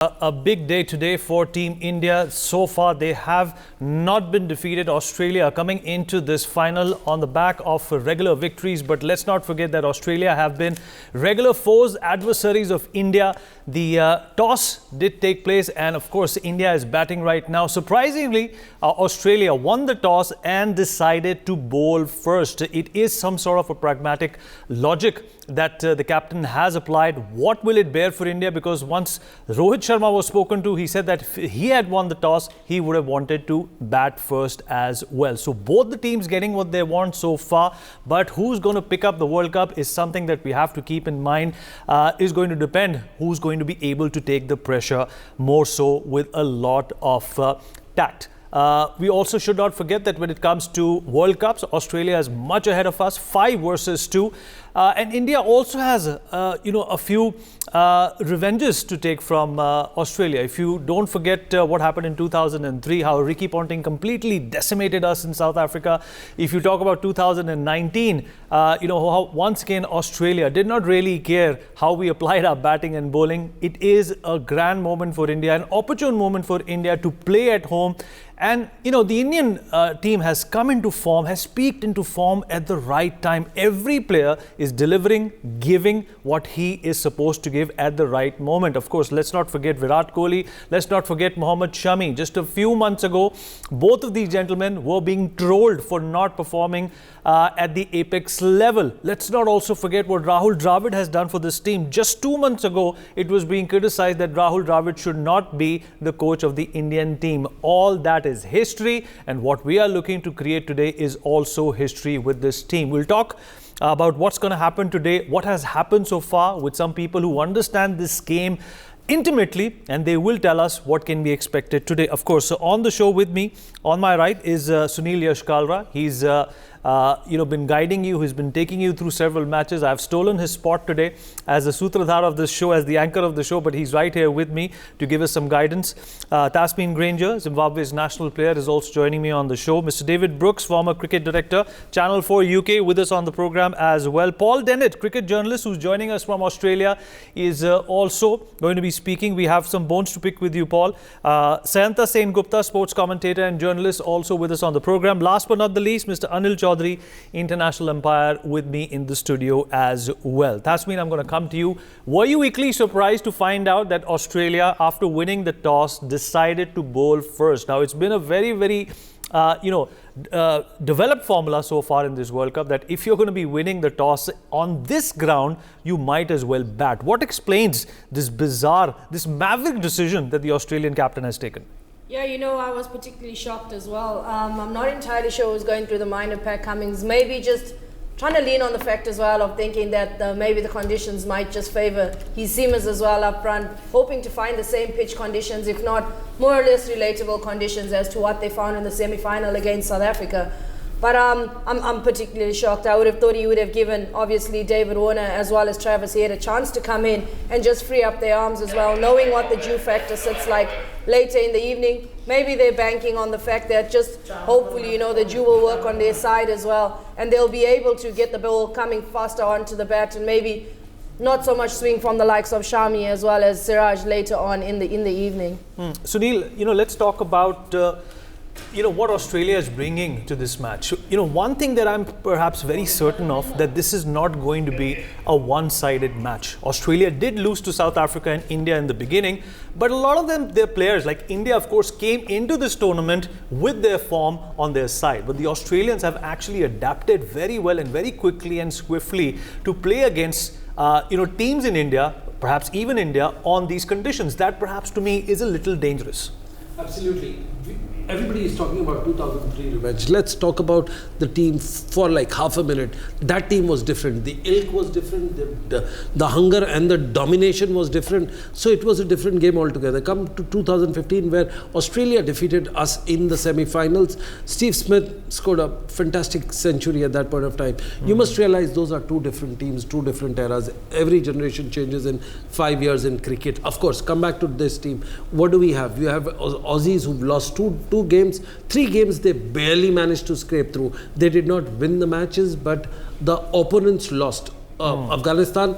A big day today for Team India. So far, they have not been defeated. Australia coming into this final on the back of regular victories. But let's not forget that Australia have been regular foes, adversaries of India. The toss did take place, and of course, India is batting right now. Surprisingly, Australia won the toss and decided to bowl first. It is some sort of a pragmatic logic that the captain has applied. What will it bear for India? Because once Rohit Sharma was spoken to, he said that if he had won the toss, he would have wanted to bat first as well. So both the teams getting what they want so far, but who's going to pick up the World Cup is something that we have to keep in mind. Is going to depend who's going to be able to take the pressure more so with a lot of tact. We also should not forget that when it comes to World Cups, Australia is much ahead of us, 5 versus 2. And India also has, a few revenges to take from Australia. If you don't forget what happened in 2003, how Ricky Ponting completely decimated us in South Africa. If you talk about 2019, how once again Australia did not really care how we applied our batting and bowling. It is a grand moment for India, an opportune moment for India to play at home. And, the Indian team has come into form, has peaked into form at the right time. Every player is delivering, giving what he is supposed to give at the right moment. Of course, let's not forget Virat Kohli. Let's not forget Mohammad Shami. Just a few months ago, both of these gentlemen were being trolled for not performing at the apex level. Let's not also forget what Rahul Dravid has done for this team. Just 2 months ago, it was being criticized that Rahul Dravid should not be the coach of the Indian team. All that is history, and what we are looking to create today is also history with this team. We'll talk about what's going to happen today, what has happened so far with some people who understand this game intimately, and they will tell us what can be expected today. Of course, so on the show with me, on my right, is Sunil Yashkalra. He's been guiding you. He's been taking you through several matches. I've stolen his spot today as the Sutradhar of this show, as the anchor of the show, but he's right here with me to give us some guidance. Tasmin Granger, Zimbabwe's national player, is also joining me on the show. Mr. David Brooks, former cricket director, Channel 4 UK, with us on the program as well. Paul Dennett, cricket journalist, who's joining us from Australia, is also going to be speaking. We have some bones to pick with you, Paul. Sayanta Sen Gupta, sports commentator and journalist, also with us on the program. Last but not the least, Mr. Anil Chaudhary, international umpire, with me in the studio as well. Tasmin, I'm going to come to you. Were you equally surprised to find out that Australia, after winning the toss, decided to bowl first? Now, it's been a very, very developed formula so far in this World Cup that if you're going to be winning the toss on this ground, you might as well bat. What explains this bizarre, this maverick decision that the Australian captain has taken? Yeah, I was particularly shocked as well. I'm not entirely sure what was going through the mind of Pat Cummins. Maybe just trying to lean on the fact as well of thinking that maybe the conditions might just favour his seamers as well up front, hoping to find the same pitch conditions, if not more or less relatable conditions as to what they found in the semi-final against South Africa. But I'm particularly shocked. I would have thought he would have given, obviously, David Warner as well as Travis Head a chance to come in and just free up their arms as well, knowing what the dew factor sits like later in the evening. Maybe they're banking on the fact that just hopefully, the dew will work on their side as well, and they'll be able to get the ball coming faster onto the bat and maybe not so much swing from the likes of Shami as well as Siraj later on in the evening. Sunil, let's talk about what Australia is bringing to this match. One thing that I'm perhaps very certain of, that this is not going to be a one-sided match. Australia did lose to South Africa and India in the beginning, but a lot of them, their players, like India, of course, came into this tournament with their form on their side. But the Australians have actually adapted very well and very quickly and swiftly to play against teams in India, perhaps even India, on these conditions. That perhaps to me is a little dangerous. Absolutely. Everybody is talking about 2003 revenge. Let's talk about the team for like half a minute. That team was different. The ilk was different. The hunger and the domination was different. So it was a different game altogether. Come to 2015, where Australia defeated us in the semi-finals. Steve Smith scored a fantastic century at that point of time. You must realize those are two different teams, two different eras. Every generation changes in 5 years in cricket. Of course, come back to this team. What do we have? You have Aussies who've lost two games, 3 games they barely managed to scrape through. They did not win the matches, but the opponents lost. Afghanistan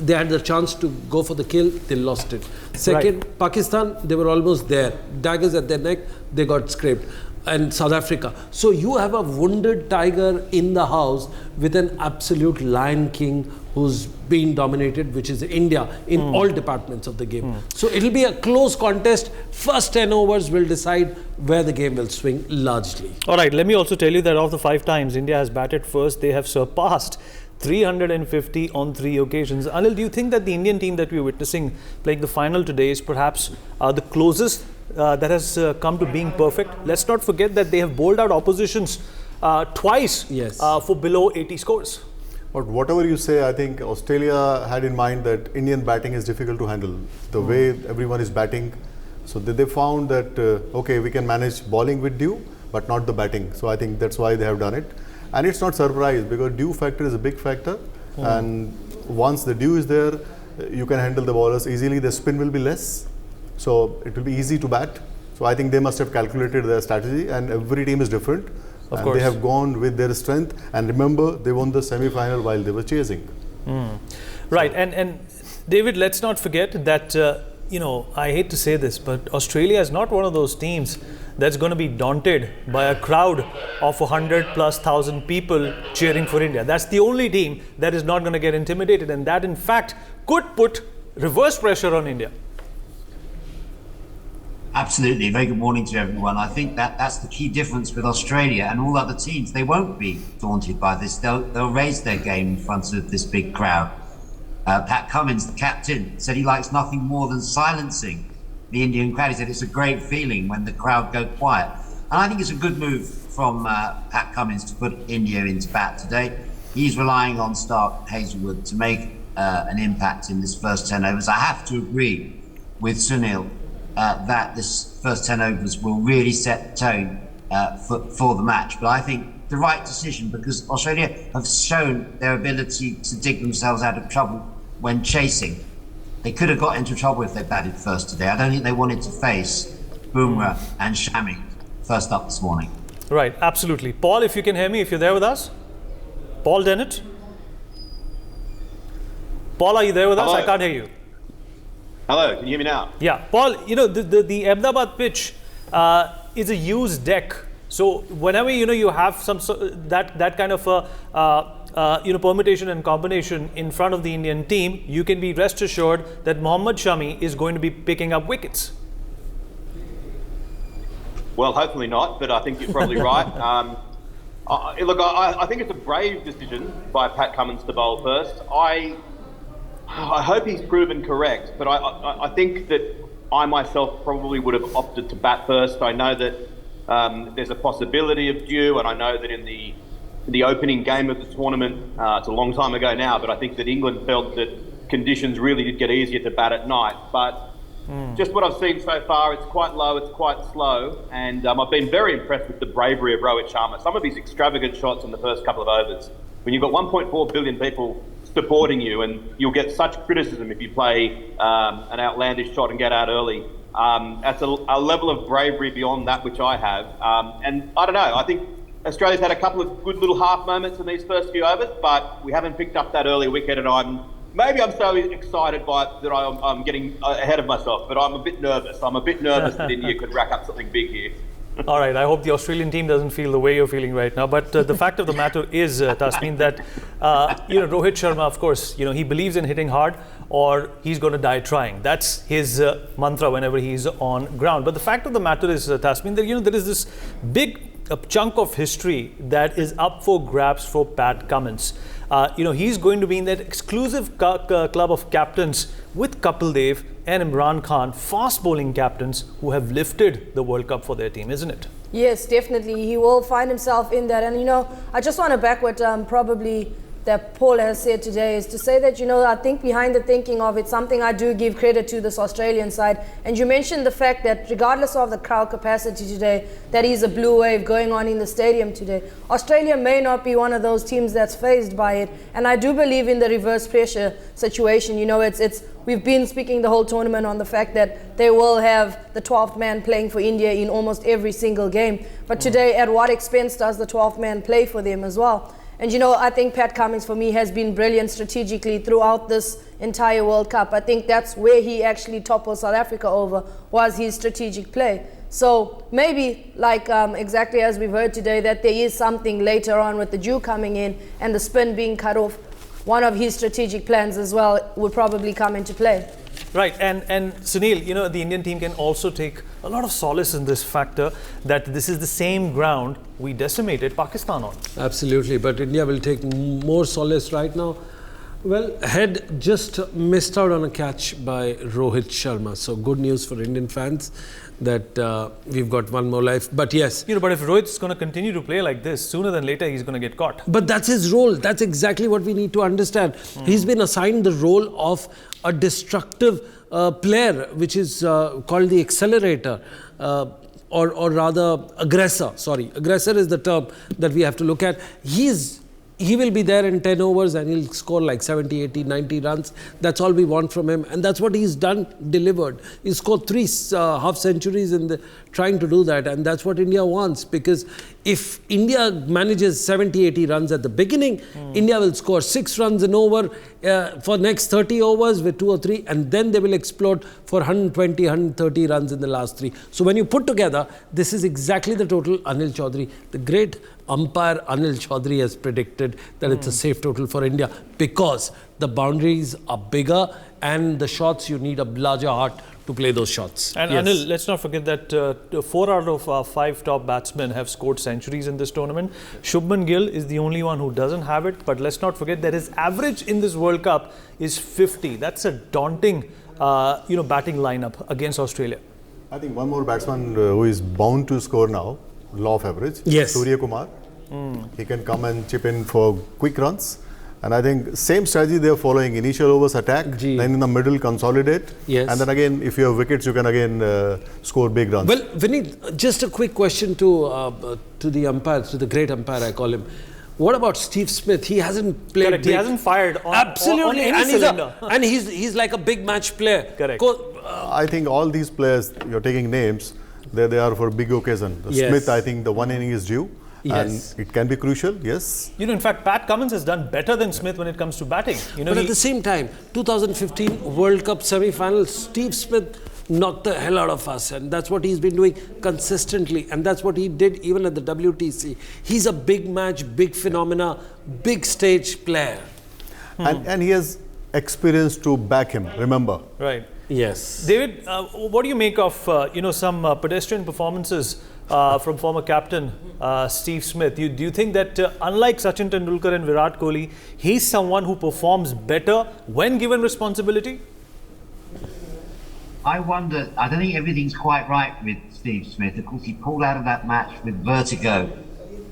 They had the chance to go for the kill, they lost it. Second, right. Pakistan, they were almost there. Daggers at their neck, they got scraped. And South Africa. So you have a wounded tiger in the house with an absolute lion king who's been dominated, which is India, in all departments of the game. So it'll be a close contest. First 10 overs will decide where the game will swing largely. All right, let me also tell you that of the 5 times India has batted first, they have surpassed 350 on 3 occasions. Anil, do you think that the Indian team that we're witnessing playing the final today is perhaps the closest that has come to being perfect? Let's not forget that they have bowled out oppositions twice for below 80 scores. But whatever you say, I think Australia had in mind that Indian batting is difficult to handle. The way everyone is batting. So they found that, okay, we can manage bowling with dew, but not the batting. So I think that's why they have done it. And it's not surprise because dew factor is a big factor. And once the dew is there, you can handle the bowlers easily. The spin will be less. So it will be easy to bat. So I think they must have calculated their strategy, and every team is different. Of course. They have gone with their strength. And remember, they won the semi-final while they were chasing. Right. And David, let's not forget that, I hate to say this, but Australia is not one of those teams that's going to be daunted by a crowd of 100,000+ people cheering for India. That's the only team that is not going to get intimidated. And that, in fact, could put reverse pressure on India. Absolutely. Very good morning to everyone. I think that's the key difference with Australia and all other teams. They won't be daunted by this. They'll raise their game in front of this big crowd. Pat Cummins, the captain, said he likes nothing more than silencing the Indian crowd. He said it's a great feeling when the crowd go quiet. And I think it's a good move from Pat Cummins to put India into bat today. He's relying on Stark Hazelwood to make an impact in this first 10 overs. I have to agree with Sunil that this first 10 overs will really set the tone for the match. But I think the right decision, because Australia have shown their ability to dig themselves out of trouble when chasing. They could have got into trouble if they batted first today. I don't think they wanted to face Bumrah and Shami first up this morning. Right, absolutely. Paul, if you can hear me, if you're there with us. Paul Dennett. Paul, are you there with us? I can't hear you. Hello, can you hear me now? Yeah, Paul, the Ahmedabad pitch is a used deck. So whenever you have some that kind of permutation and combination in front of the Indian team, you can be rest assured that Mohammad Shami is going to be picking up wickets. Well, hopefully not, but I think you're probably right. I think it's a brave decision by Pat Cummins to bowl first. I hope he's proven correct, but I think that I myself probably would have opted to bat first. I know that there's a possibility of dew, and I know that in the opening game of the tournament, it's a long time ago now, but I think that England felt that conditions really did get easier to bat at night. But just what I've seen so far, it's quite low, it's quite slow, and I've been very impressed with the bravery of Rohit Sharma. Some of his extravagant shots in the first couple of overs. When you've got 1.4 billion people supporting you, and you'll get such criticism if you play an outlandish shot and get out early. That's a level of bravery beyond that which I have. And I don't know, I think Australia's had a couple of good little half moments in these first few overs, but we haven't picked up that early wicket, and maybe I'm so excited by it that I'm getting ahead of myself, but I'm a bit nervous. I'm a bit nervous that India could rack up something big here. All right, I hope the Australian team doesn't feel the way you're feeling right now. But the fact of the matter is, Tasmin, that Rohit Sharma, of course, he believes in hitting hard, or he's going to die trying. That's his mantra whenever he's on ground. But the fact of the matter is, Tasmin, that there is this big chunk of history that is up for grabs for Pat Cummins. He's going to be in that exclusive club of captains with Kapil Dev and Imran Khan, fast bowling captains who have lifted the World Cup for their team, isn't it? Yes, definitely. He will find himself in that. And, I just want to back what probably that Paul has said today is to say that, I think behind the thinking of it, something I do give credit to this Australian side. And you mentioned the fact that regardless of the crowd capacity today, that is a blue wave going on in the stadium today. Australia may not be one of those teams that's fazed by it. And I do believe in the reverse pressure situation. We've been speaking the whole tournament on the fact that they will have the 12th man playing for India in almost every single game. But today, at what expense does the 12th man play for them as well? And you know, I think Pat Cummins for me has been brilliant strategically throughout this entire World Cup. I think that's where he actually toppled South Africa over, was his strategic play. So maybe, like exactly as we've heard today, that there is something later on with the dew coming in and the spin being cut off. One of his strategic plans as well would probably come into play. Right, and Sunil, you know, the Indian team can also take a lot of solace in this factor that this is the same ground we decimated Pakistan on. Absolutely, but India will take more solace right now. Well, Head just missed out on a catch by Rohit Sharma. So good news for Indian fans that we've got one more life. But yes. You know, but if Rohit's going to continue to play like this, sooner than later he's going to get caught. But that's his role. That's exactly what we need to understand. He's been assigned the role of a destructive player, which is called the accelerator. Or rather aggressor. Sorry, aggressor is the term that we have to look at. He will be there in 10 overs and he'll score like 70, 80, 90 runs. That's all we want from him. And that's what he's done, delivered. He scored 3 half centuries in trying to do that. And that's what India wants. Because if India manages 70, 80 runs at the beginning, India will score 6 runs an over for next 30 overs with 2 or 3. And then they will explode for 120, 130 runs in the last 3. So when you put together, this is exactly the total Anil Chaudhary, the great umpire Anil Chaudhary has predicted that it's a safe total for India because the boundaries are bigger and the shots, you need a larger heart to play those shots. And yes. Anil, let's not forget that 4 out of our 5 top batsmen have scored centuries in this tournament. Shubman Gill is the only one who doesn't have it, but let's not forget that his average in this World Cup is 50. That's a daunting batting lineup against Australia. I think one more batsman who is bound to score now, law of average, yes. Surya Kumar. He can come and chip in for quick runs. And I think same strategy they are following. Initial overs attack, then in the middle consolidate. Yes. And then again, if you have wickets, you can again score big runs. Well, Vineet, just a quick question to the umpire, to the great umpire I call him. What about Steve Smith? He hasn't played. Correct. He hasn't fired on, absolutely on any cylinder. And he's like a big match player. Correct. I think all these players, you're taking names, they are for big occasion. Yes. Smith, I think the one inning is due. Yes. And it can be crucial, yes. You know, in fact, Pat Cummins has done better than Smith when it comes to batting. You know, but at the same time, 2015 World Cup semi-final, Steve Smith knocked the hell out of us. And that's what he's been doing consistently. And that's what he did even at the WTC. He's a big match, big phenomena, big stage player. And he has experience to back him, remember. Right. Yes. David, what do you make of, some pedestrian performances from former captain Steve Smith? Do you think that unlike Sachin Tendulkar and Virat Kohli, he's someone who performs better when given responsibility? I wonder, I don't think everything's quite right with Steve Smith. Of course, he pulled out of that match with vertigo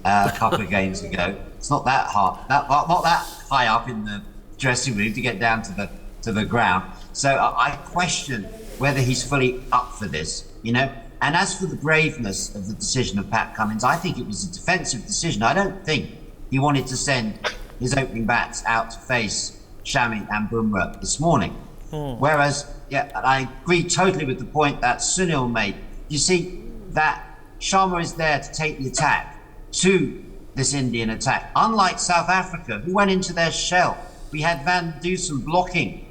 a couple of games ago. It's not that hard, not that high up in the dressing room to get down to the ground. So I question whether he's fully up for this, you know. And as for the braveness of the decision of Pat Cummins, I think it was a defensive decision. I don't think he wanted to send his opening bats out to face Shami and Bumrah this morning. Whereas, I agree totally with the point that Sunil made. You see, that Sharma is there to take the attack to this Indian attack. Unlike South Africa, who went into their shell. We had Van Dusen blocking,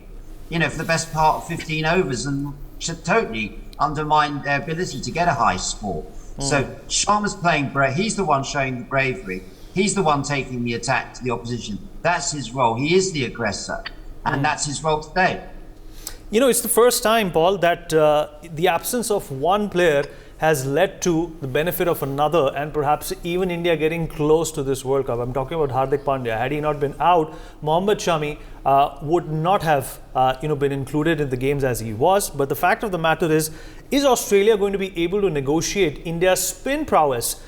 for the best part of 15 overs and totally undermined their ability to get a high score. So Sharma's playing brave. He's the one showing the bravery. He's the one taking the attack to the opposition. That's his role. He is the aggressor. And that's his role today. You know, it's the first time, Paul, that the absence of one player has led to the benefit of another and perhaps even India getting close to this World Cup. I'm talking about Hardik Pandya. Had he not been out, Mohammad Shami would not have been included in the games as he was. But the fact of the matter is Australia going to be able to negotiate India's spin prowess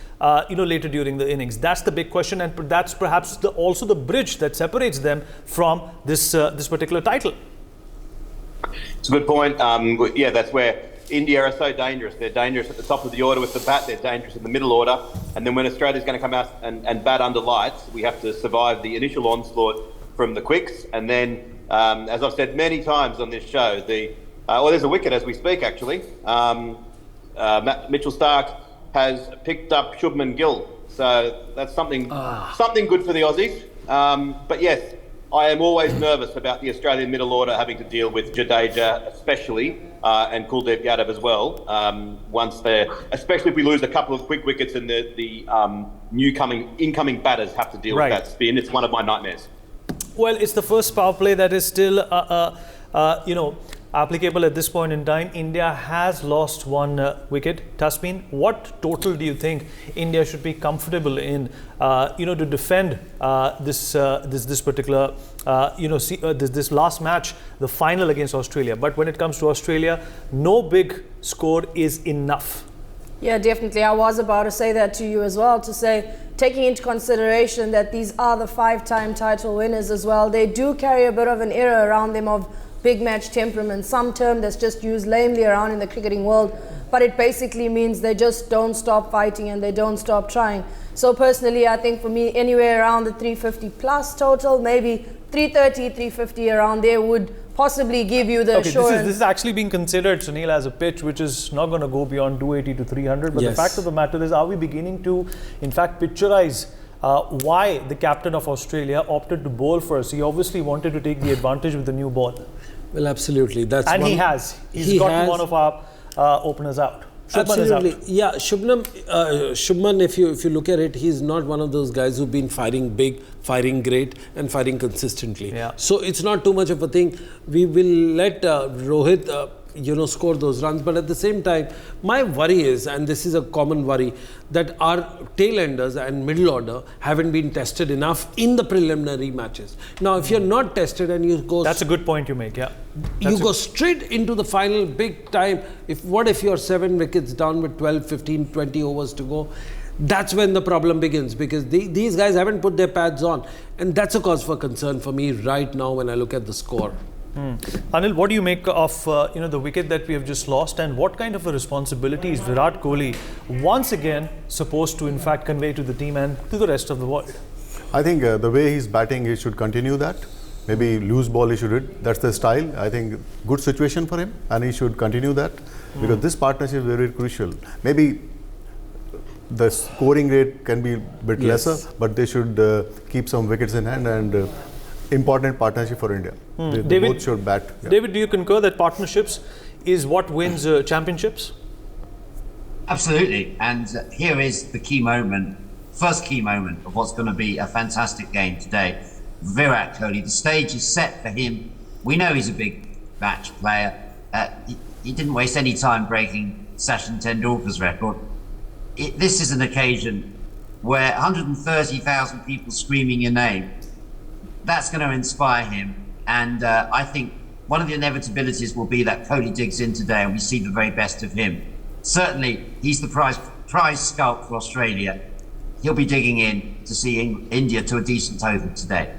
later during the innings? That's the big question, and that's perhaps also the bridge that separates them from this particular title. It's a good point. That's where India are so dangerous. They're dangerous at the top of the order with the bat. They're dangerous in the middle order. And then when Australia's going to come out and bat under lights, we have to survive the initial onslaught from the quicks. And then, as I've said many times on this show, there's a wicket as we speak, actually. Mitchell Starc has picked up Shubman Gill So that's something good for the Aussies. But yes, I am always nervous about the Australian middle order having to deal with Jadeja, especially, and Kuldeep Yadav as well. Especially if we lose a couple of quick wickets and the incoming batters have to deal with that spin. It's one of my nightmares. Well, it's the first power play that is still, applicable at this point in time. India has lost one wicket. Tasmin, what total do you think India should be comfortable in, to defend this particular, this last match, the final against Australia? But when it comes to Australia, no big score is enough. Yeah, definitely. I was about to say that to you as well, to say, taking into consideration that these are the 5-time title winners as well, they do carry a bit of an era around them of big match temperament, some term that's just used lamely around in the cricketing world, but it basically means they just don't stop fighting and they don't stop trying. So personally, I think for me, anywhere around the 350 plus total, maybe 330, 350 around there would possibly give you the assurance. This is actually being considered, Sunil, as a pitch which is not going to go beyond 280 to 300. But the fact of the matter is, are we beginning to, in fact, picturize why the captain of Australia opted to bowl first? He obviously wanted to take the advantage with the new ball. Well, absolutely. He has. He's got one of our openers out. Absolutely. Yeah, Shubman, if you look at it, he's not one of those guys who've been firing big, firing great and firing consistently. Yeah. So it's not too much of a thing. We will let Rohit score those runs, but at the same time, my worry is, and this is a common worry, that our tail-enders and middle order haven't been tested enough in the preliminary matches. Now, if you're not tested and you go... That's a good point you make, yeah. You go straight into the final big time. What if you're 7 wickets down with 12, 15, 20 overs to go? That's when the problem begins, because these guys haven't put their pads on. And that's a cause for concern for me right now when I look at the score. Anil, what do you make of the wicket that we have just lost, and what kind of a responsibility is Virat Kohli once again supposed to in fact convey to the team and to the rest of the world? I think the way he's batting, he should continue that. Maybe loose ball he should hit. That's the style. I think good situation for him, and he should continue that because this partnership is very, very crucial. Maybe the scoring rate can be a bit lesser, but they should keep some wickets in hand, and important partnership for India. They both should bat. Yeah. David, do you concur that partnerships is what wins championships? Absolutely. And here is the key moment, first key moment of what's going to be a fantastic game today. Virat Kohli, the stage is set for him. We know he's a big match player. He didn't waste any time breaking Sachin Tendulkar's record. This is an occasion where 130,000 people screaming your name, that's going to inspire him. And I think one of the inevitabilities will be that Kohli digs in today and we see the very best of him. Certainly, he's the prize scalp for Australia. He'll be digging in to see India to a decent total today.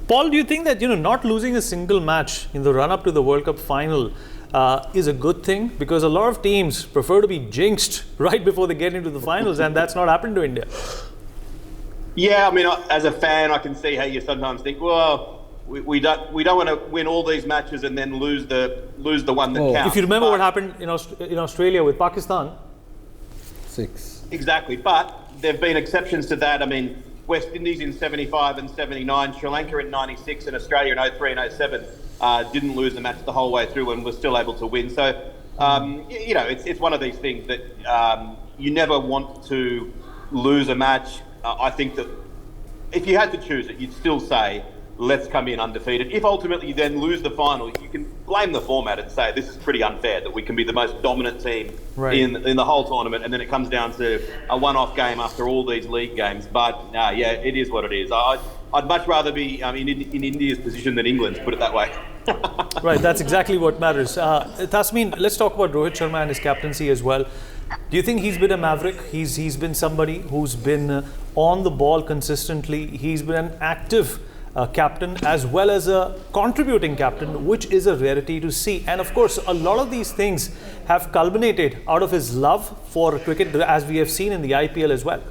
Paul, do you think that not losing a single match in the run-up to the World Cup final is a good thing? Because a lot of teams prefer to be jinxed right before they get into the finals, and that's not happened to India. Yeah, I mean, as a fan, I can see how you sometimes think, well, we don't want to win all these matches and then lose the one that counts. If you remember what happened in Australia with Pakistan. 6. Exactly, but there have been exceptions to that. I mean, West Indies in 75 and 79, Sri Lanka in 96, and Australia in 03 and 07 didn't lose the match the whole way through and were still able to win. So, it's one of these things that you never want to lose a match. I think that if you had to choose it, you'd still say, let's come in undefeated. If ultimately you then lose the final, you can blame the format and say this is pretty unfair that we can be the most dominant team in the whole tournament, and then it comes down to a one-off game after all these league games. But it is what it is. I'd much rather be in India's position than England's, put it that way. Right, that's exactly what matters. Tasmin, let's talk about Rohit Sharma and his captaincy as well. Do you think he's been a maverick? He's been somebody who's been on the ball consistently. He's been an active captain as well as a contributing captain, which is a rarity to see. And of course, a lot of these things have culminated out of his love for cricket, as we have seen in the IPL as well.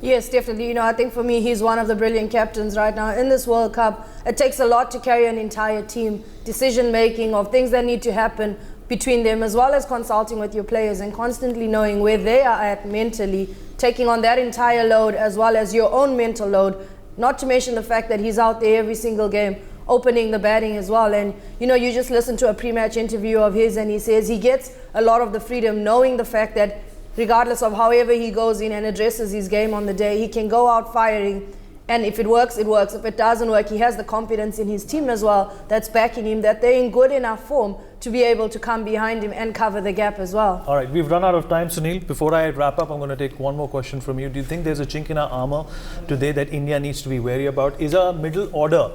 Yes, definitely. I think for me, he's one of the brilliant captains right now in this World Cup. It takes a lot to carry an entire team. Decision making of things that need to happen between them, as well as consulting with your players and constantly knowing where they are at mentally, taking on that entire load as well as your own mental load, not to mention the fact that he's out there every single game opening the batting as well. And you know, you just listen to a pre-match interview of his and he says he gets a lot of the freedom knowing the fact that regardless of however he goes in and addresses his game on the day, he can go out firing, and if it works, it works. If it doesn't work, he has the confidence in his team as well that's backing him, that they're in good enough form to be able to come behind him and cover the gap as well. All right, we've run out of time, Sunil. Before I wrap up, I'm going to take one more question from you. Do you think there's a chink in our armor today that India needs to be wary about? Is our middle order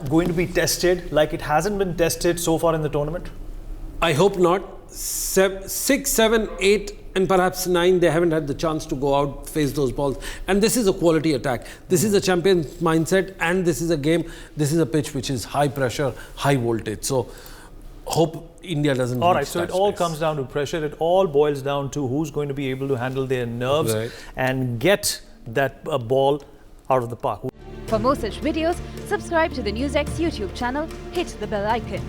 going to be tested like it hasn't been tested so far in the tournament? I hope not. 6, 7, 8 and perhaps 9, they haven't had the chance to go out, face those balls. And this is a quality attack. This is a champion's mindset, and this is a game, this is a pitch which is high pressure, high voltage. So hope India doesn't. All right, so it all comes down to pressure. It all boils down to who's going to be able to handle their nerves and get that ball out of the park. For more such videos, subscribe to the NewsX YouTube channel, hit the bell icon.